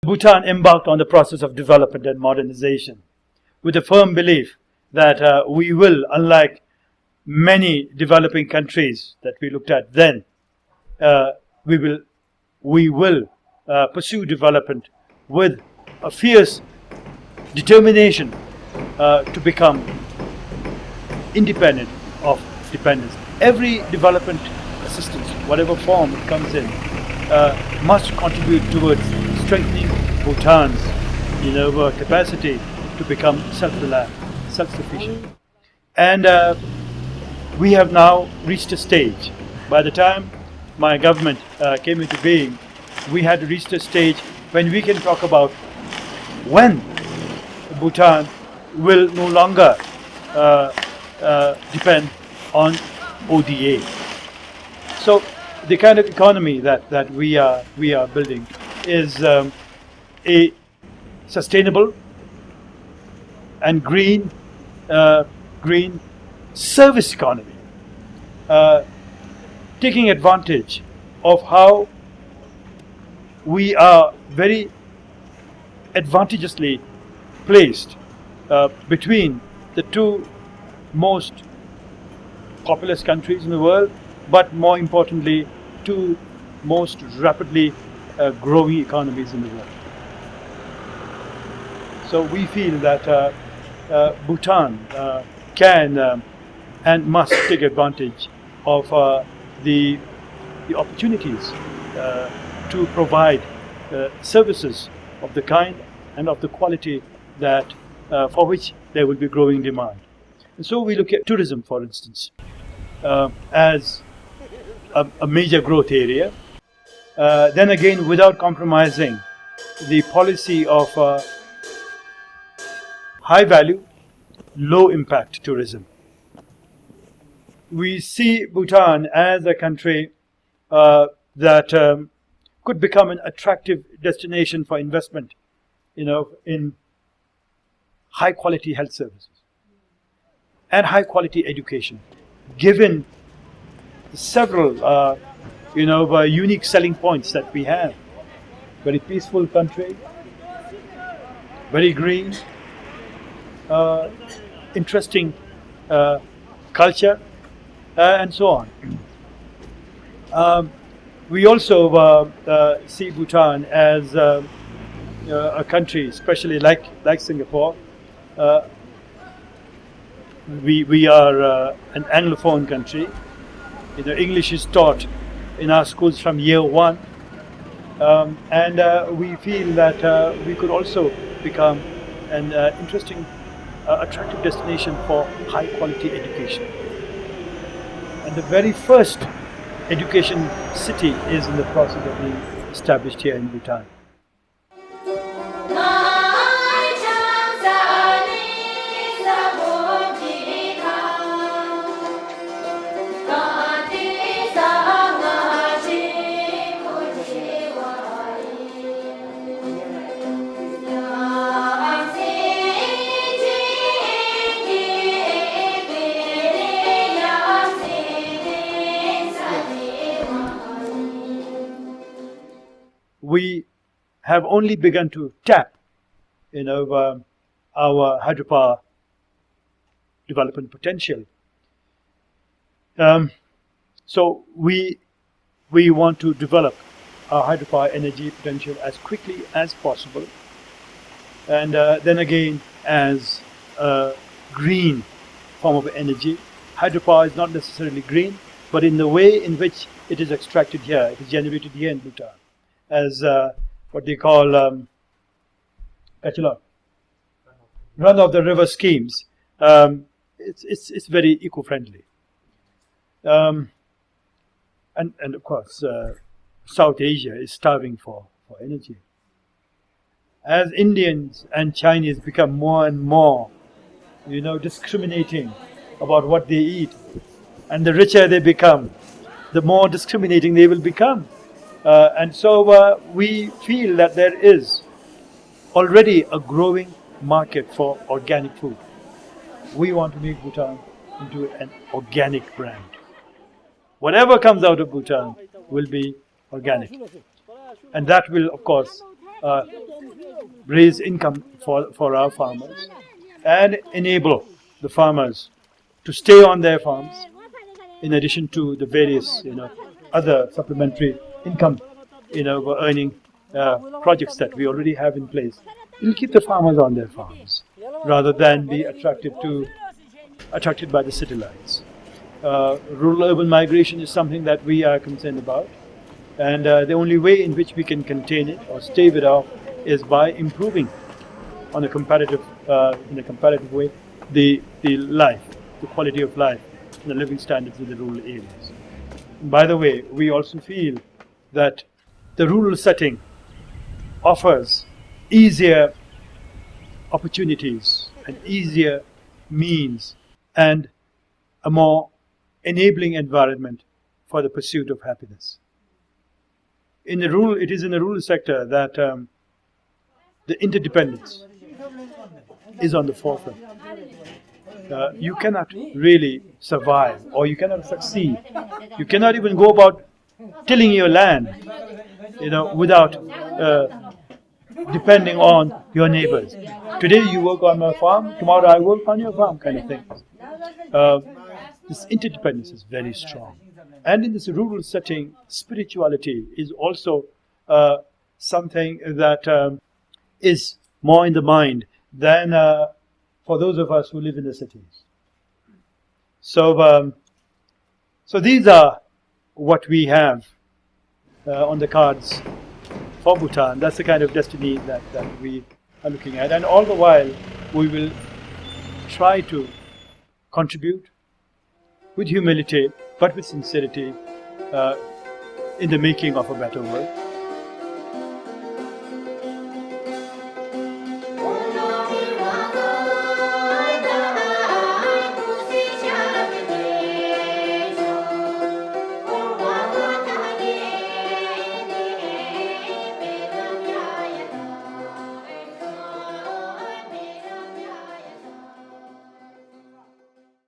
Bhutan embarked on the process of development and modernization with a firm belief that we will, unlike many developing countries that we looked at then, we will pursue development with a fierce determination to become independent of dependence. Every development assistance, whatever form it comes in, must contribute towards strengthening Bhutan's capacity to become self-reliant, self-sufficient. And we have now reached a stage. By the time my government came into being, we had reached a stage when we can talk about when Bhutan will no longer depend on ODA. So the kind of economy that we are building is a sustainable and green service economy, taking advantage of how we are very advantageously placed between the two most populous countries in the world, but more importantly, two most rapidly growing economies in the world. So we feel that Bhutan can and must take advantage of the opportunities to provide services of the kind and of the quality that for which there will be growing demand. And so we look at tourism, for instance, as a major growth area. Then again, without compromising the policy of high value, low impact tourism. We see Bhutan as a country that could become an attractive destination for investment, in high quality health services and high quality education, given several unique selling points that we have. Very peaceful country, very green, interesting culture, and so on. We also see Bhutan as a country, especially like Singapore. We are an Anglophone country. English is taught in our schools from year one, and we feel that we could also become an interesting, attractive destination for high quality education. And the very first education city is in the process of being established here in Bhutan. We have only begun to tap, our hydropower development potential. So we want to develop our hydropower energy potential as quickly as possible, and then again as a green form of energy. Hydropower is not necessarily green, but in the way in which it is extracted here, it is generated here in Bhutan as what they call run of the river schemes. It's very eco-friendly, and of course South Asia is starving for energy. As Indians and Chinese become more and more discriminating about what they eat, and the richer they become, the more discriminating they will become. And so we feel that there is already a growing market for organic food. We want to make Bhutan into an organic brand. Whatever comes out of Bhutan will be organic. And that will, of course, raise income for our farmers and enable the farmers to stay on their farms in addition to the various other supplementary income earning projects that we already have in place. It will keep the farmers on their farms rather than be attracted by the city lights. Rural-urban migration is something that we are concerned about, and the only way in which we can contain it or stave it off is by improving on a comparative way the quality of life, and the living standards in the rural areas. By the way, we also feel that the rural setting offers easier opportunities and easier means and a more enabling environment for the pursuit of happiness. It is in the rural sector that the interdependence is on the forefront. You cannot really survive, or you cannot succeed. You cannot even go about tilling your land, without depending on your neighbours. Today you work on my farm, tomorrow I work on your farm, kind of thing. This interdependence is very strong. And in this rural setting, spirituality is also something that is more in the mind than for those of us who live in the cities. So these are what we have on the cards for Bhutan. That's the kind of destiny that we are looking at. And all the while, we will try to contribute with humility, but with sincerity, in the making of a better world.